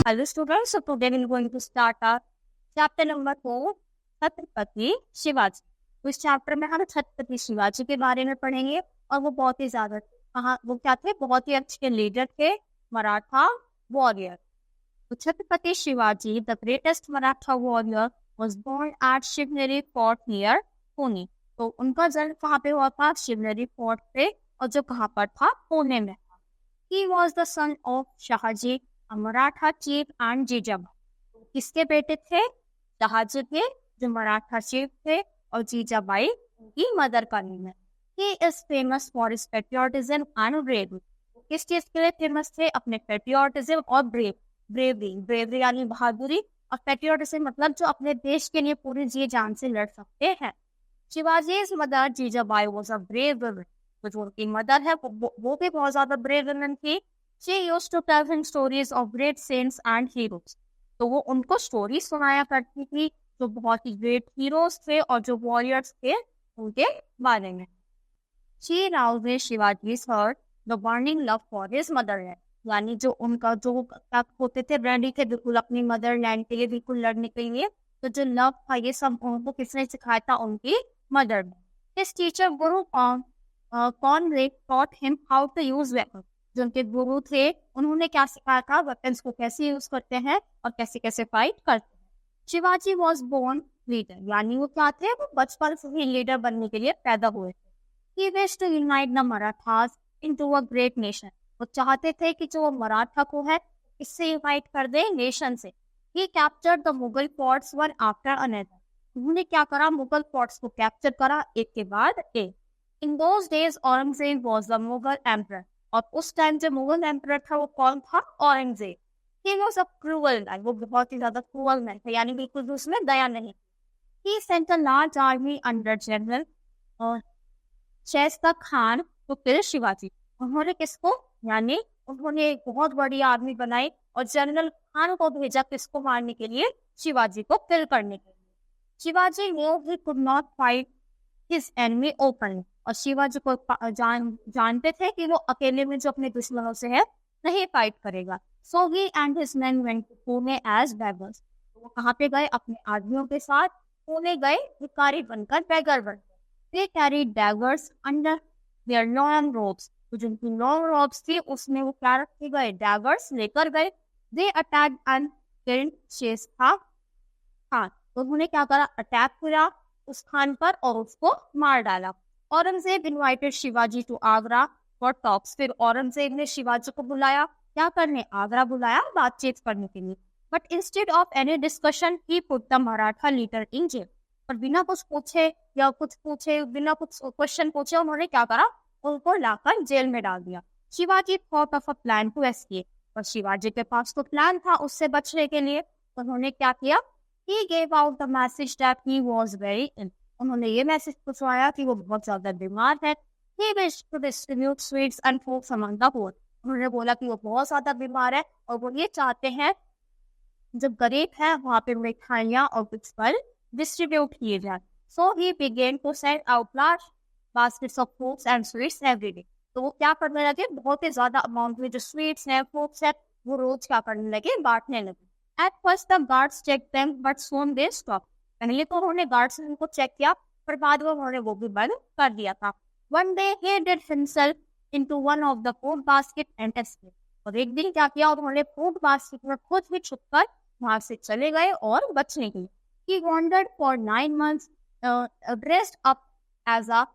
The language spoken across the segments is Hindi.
Hello students, so today we are going to start our chapter number 4, Chhatrapati Shivaji. तो इस चैप्टर में हम छत्रपति शिवाजी के बारे में पढ़ेंगे और वो बहुत ही ज्यादा वो क्या थे, बहुत ही अच्छे लीडर थे, मराठा वॉरियर। तो Chhatrapati Shivaji the greatest Maratha warrior was born at Shivneri fort near Pune. तो उनका जन्म कहाँ पे हुआ था? शिवनेरी फोर्ट पे, और जो कहाँ पर था? पुणे में। He was the son of Shahji, a Maratha chief and Jijabai. किसके बेटे थे? शाहजी के, जो मराठा चीफ थे, और जीजाबाई उनकी मदर का नेम है। He is famous for his patriotism and bravery। किस चीज के लिए फेमस थे? अपने पेट्रियोटिज्म और ब्रेवरी यानी बहादुरी, और पेट्रियोटिज्म मतलब जो अपने देश के लिए पूरी जी जान से लड़ सकते हैं। शिवाजी's mother Jijabai was a brave woman। तो जो उनकी मदर है वो भी बहुत ज्यादा ब्रेव वुमन थी। She used to tell him stories of great saints and heroes। तो वो उनको स्टोरी सुनाया करती थी जो बहुत ही ग्रेट हीरोज थे और जो वॉरियर्स थे उनके बारे में। She roused Shivaji's heart the burning love for his motherland। यानी जो उनका जो होते थे, रेडी थे बिल्कुल अपनी मदरलैंड के लिए, बिल्कुल लड़ने के लिए। तो जो लव था ये सब उनको किसने सिखाया था? उनकी मदर ने। His teacher Guru Conrad taught him how to use weapons। जो उनके गुरु थे उन्होंने क्या सिखाया था? वेपन्स को कैसे यूज करते हैं और कैसे कैसे फाइट करते हैं। शिवाजी वॉज बोर्न लीडर, यानी वो क्या थे? वो बचपन से ही लीडर बनने के लिए पैदा हुए थे। He wished to unite the Marathas into a great nation। वो चाहते थे कि जो मराठा को है इससे यूनाइट कर दे नेशन से। He captured the Mughal forts one after another। उन्होंने क्या करा? मुगल फोर्ट्स को कैप्चर करा एक के बाद एक। In those days Aurangzeb was the Mughal emperor। और उस टाइम जो मुगल एम्परर था वो कौन था? Aurangzeb. He was a cruel man। वो बहुत ही ज्यादा क्रूअल मैन था, यानी बिल्कुल भी उसमें दया नहीं। He sent a large army under general Shaista Khan to kill Shivaji. उन्होंने किसको? यानी उन्होंने एक बहुत बड़ी आर्मी बनाई और जनरल खान को भेजा किसको मारने के लिए? शिवाजी को किल करने के लिए। Shivaji knew he could not fight his enemy openly। और शिवाजी को जानते थे कि वो अकेले में जो अपने दुश्मनों से है नहीं फाइट करेगा। So he and his men went to Pune as beggars। वो कहाँ पे गए? अपने आदमियों के साथ पुणे गए भिखारी बनकर, बेगर बनकर। They carried daggers under their long robes। तो जो उनकी लॉन्ग रॉब्स थी उसमें वो क्या रखे गए? डैगर्स लेकर गए। They attacked and killed शेषा खान। तो उन्होंने क्या करा? अटैक किया उस खान पर और उसको मार डाला। Aurangzeb invited Shivaji to Agra for talks. फिर औरंगजेब ने शिवाजी को बुलाया क्या करने? आगरा बुलाया बातचीत करने के लिए। But instead of any discussion he put the Maratha leader in jail. पर बिना कुछ पूछे या कुछ पूछे, बिना कुछ क्वेश्चन पूछे उन्होंने क्या करा? उनको लाकर जेल में डाल दिया। Shivaji thought of a plan to escape. और शिवाजी के पास तो प्लान था उससे बचने के लिए। उन्होंने क्या किया? He gave out the message that he was very ill। उन्होंने ये मैसेज पहुंचाया कि वो बहुत ज्यादा बीमार है। He wished to distribute sweets and fruits among the poor। उन्होंने बोला कि वो बहुत ज्यादा बीमार है और वो ये चाहते हैं जब गरीब है वहां पे मिठाइयाँ और कुछ फल डिस्ट्रीब्यूट किए जाए। So he began to send out large baskets of fruits and sweets every day। तो वो क्या करने लगे? बहुत ही ज्यादा अमाउंट में जो स्वीट्स हैं, फ्रूट्स है, वो रोज क्या करने लगे? बांटने लगे। At first the guards checked them, but soon they stopped। पहले तो उन्होंने गार्ड्स ने उनको चेक किया पर बाद में उन्होंने वो भी बंद कर दिया था। One day he did himself into one of the food basket and escaped। और एक दिन क्या किया? उन्होंने फूड बास्केट में खुद भी छुपकर वहां से चले गए और बचने के लिए। He wandered for 9 months dressed up as a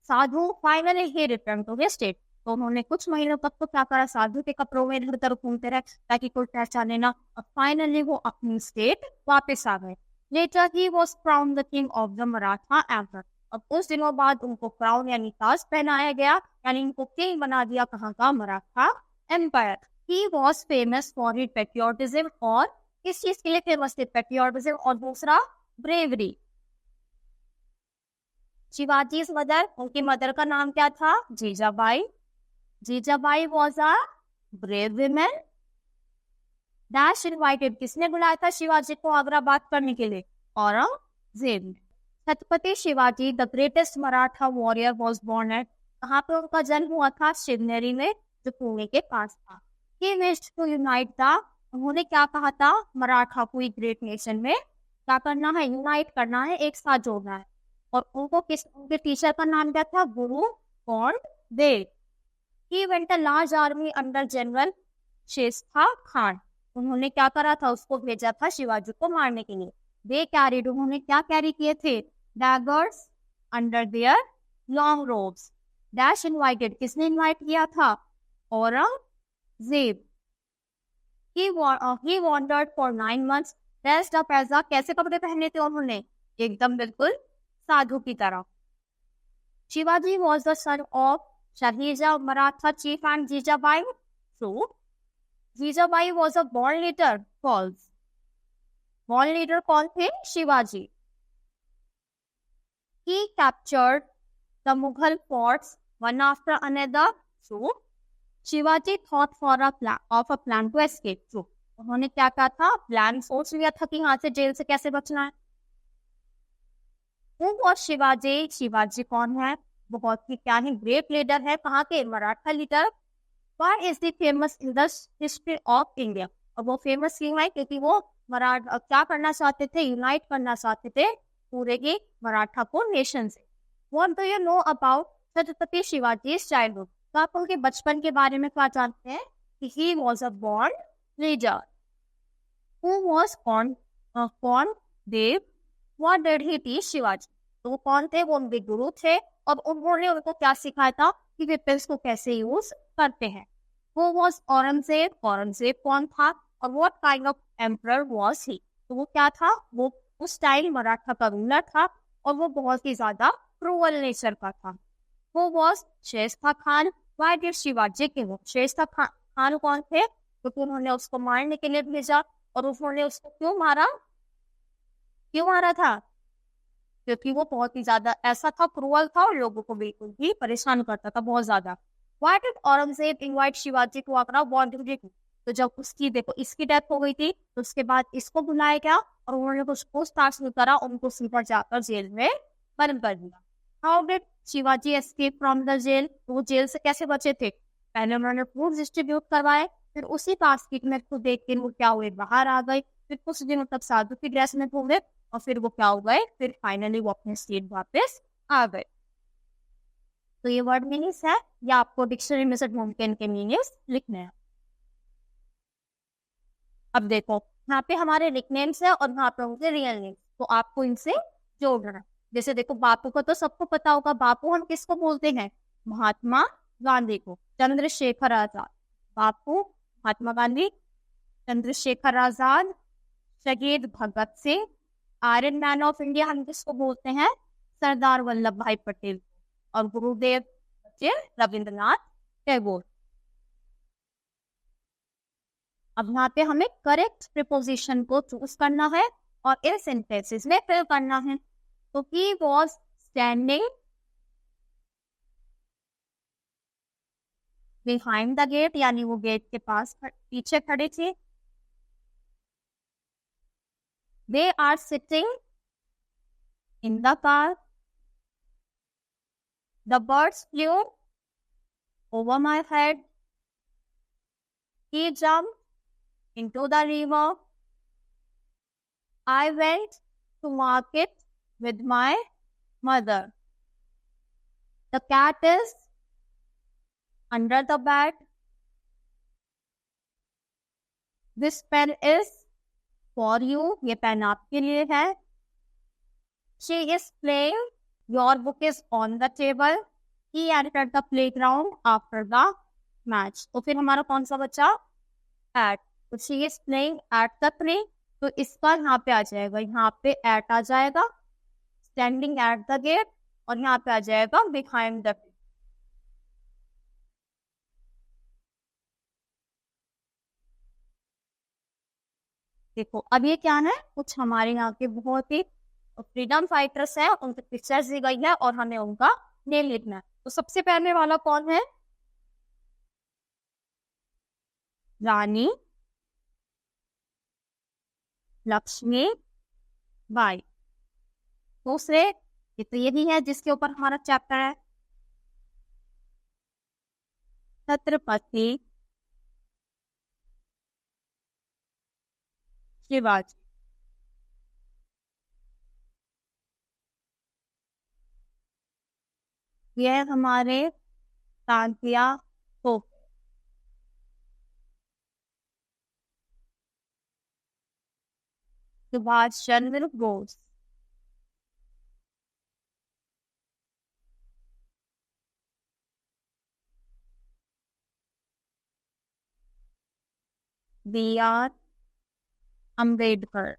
Sadhu. Finally he returned to his state। तो उन्होंने कुछ महीनों तक तो क्या करा? साधु के कपड़ों में इधर उधर घूमते रहे ताकि कोई पहचाने ना। और फाइनली वो अपनी स्टेट वापस आ गए। Later he was crowned the king of the Maratha emperor। अब उस दिनों बाद उनको क्राउन यानी ताज पहनाया गया, यानी उनको किंग बना दिया कहाँ का? Maratha empire. He was famous for his patriotism। और किस चीज के लिए फेमस थे? पेट्रियोटिज्म और दूसरा ब्रेवरी। शिवाजी मदर, उनकी मदर का नाम क्या था? Jijabai. Jijabai was a brave woman। Dash invited, किसने बुलाया था शिवाजी को आगरा बात करने के लिए? औरंगजेब ने। Chhatrapati Shivaji the greatest Maratha warrior was born at. कहाँ पे उनका जन्म हुआ था? शिवनेरी में, जो पुणे के पास था। He wished to unite the उन्होंने क्या कहा था मराठा को एक ग्रेट नेशन में क्या करना है, यूनाइट करना है, एक साथ जोड़ना है। और उनको उनके टीचर का नाम क्या था, गुरु कौन देव। He went a large army under general Shaista Khan. उन्होंने क्या करा था, उसको भेजा था शिवाजी को मारने के लिए। दे कैरीड, उन्होंने क्या कैरी किए थे, daggers under their long ropes. Dash invited, किसने इनवाइट किया था, Aurangzeb. he wandered for 9 months dressed up as a, कैसे कपड़े पहने थे उन्होंने, एकदम बिल्कुल साधु की तरह। Shivaji was the son of Shahija Maratha chief and Jijabai. True. Jijabai was a born leader. False. Born leader कौन थे, Shivaji. He captured the Mughal forts one after another. True. Shivaji thought for a plan to escape. True. उन्होंने क्या कहा था, प्लान सोच लिया था कि यहाँ से जेल से कैसे बचना है। Who was शिवाजी, शिवाजी कौन है, बहुत ही क्या है, ग्रेट लीडर है, कहाँ के, Maratha leader. Why is he famous in the history of India? और वो फेमस क्यों है, क्योंकि वो मराठा क्या करना चाहते थे, यूनाइट करना चाहते थे पूरे ही मराठा को नेशन से। What do you know about Chhatrapati शिवाजी's childhood? तो आप उनके बचपन के बारे में क्या जानते हैं, कि he was a born leader. Who was कौन देव? What did he teach Shivaji? तो वो कौन थे, वो उनके गुरु थे, और उन्होंने उनको क्या सिखाया था कि वेपन्स को कैसे यूज करते हैं। Who was Aurangzeb? औरंगजेब कौन था, और what kind of emperor was he? तो वो क्या था, वो उस टाइम मराठा का रूलर था, और वो बहुत ही ज्यादा क्रूअल नेचर का था। Who was शेस्ता Khan? Why did Shivaji kill him? शेस्ता Khan कौन थे, क्योंकि उन्होंने उसको मारने के लिए भेजा, और उन्होंने उसको क्यों मारा था, क्योंकि वो बहुत ही ज्यादा ऐसा था, क्रूअल था, और लोगों को बिल्कुल भी परेशान करता था बहुत ज्यादा। Why did Aurangzeb invite Shivaji to Agra? तो जब उसकी देखो इसकी डेथ हो गई थी, तो उसके बाद इसको बुलाया गया, और उन्होंने कुछ पूछताछ नहीं करा, उनको सीधा जाकर जेल में बंद कर दिया। How did Shivaji escape from the jail? तो वो जेल से कैसे बचे थे, पहले उन्होंने फ्रूट डिस्ट्रीब्यूट करवाए, फिर उसी बास्केट में को देख के वो क्या हुए, बाहर आ गए, फिर कुछ दिनों तक साधु की ड्रेस में घूमे, और फिर वो क्या हो गए, फिर फाइनली वो अपने स्टेट वापस आ गए। तो ये वर्ड मीनिंग्स है, या आपको डिक्शनरी में से ढूंढ के इनके मीनिंग्स लिखने हैं। अब देखो यहाँ पे हमारे निकनेम्स है, और यहाँ पे होंगे रियल नेम्स, तो आपको इनसे जोड़ना है। जैसे देखो बापू का तो सबको पता होगा, बापू हम किसको बोलते हैं, महात्मा गांधी को। चंद्रशेखर आजाद, बापू महात्मा गांधी, चंद्रशेखर आजाद, शहीद Bhagat Singh, iron man of India हम किसको बोलते हैं, सरदार वल्लभ भाई पटेल, और गुरुदेव रविंद्रनाथ टैगोर। अब यहाँ पे हमें करेक्ट प्रीपोजिशन को चूज करना है, और इन सेंटेंसेस में फिल करना है। तो he was standing behind the gate, यानी वो गेट के पास पीछे खड़े थे। They are sitting in the car. The birds flew over my head. He jumped into the river. I went to market with my mother. The cat is under the bed. This pen is for you. ये पेन आपके लिए है। She is playing. Your book is on the table. He entered the playground after the match. तो फिर हमारा कौन सा बचा, at. तो she is playing at the tree. तो इसका यहाँ पे आ जाएगा, यहाँ पे at आ जाएगा, standing at the gate, और यहाँ पे आ जाएगा behind the tree. देखो अब ये क्या है, कुछ हमारे यहाँ के बहुत ही फ्रीडम फाइटर्स हैं, उनकी पिक्चर्स दी गई है, और हमें उनका नेम लिखना है। तो सबसे पहले वाला कौन है, रानी लक्ष्मी बाई। दूसरे ये तो यही है जिसके ऊपर हमारा चैप्टर है, छत्रपति शिवाजी। यह हमारे तांत्या हो Subhash Chandra Bose. B R Ambedkar.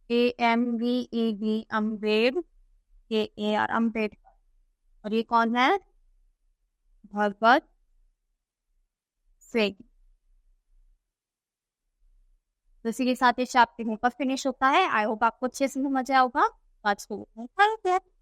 A M B E D अम्बेड, के ए आर अम्बेडकर। और ये कौन है? भगत सिंह। तो इसी के साथ ये चैप्टर पर फिनिश होता है। आई होप आपको अच्छे से समझ आया होगा। आज को थैंक यू।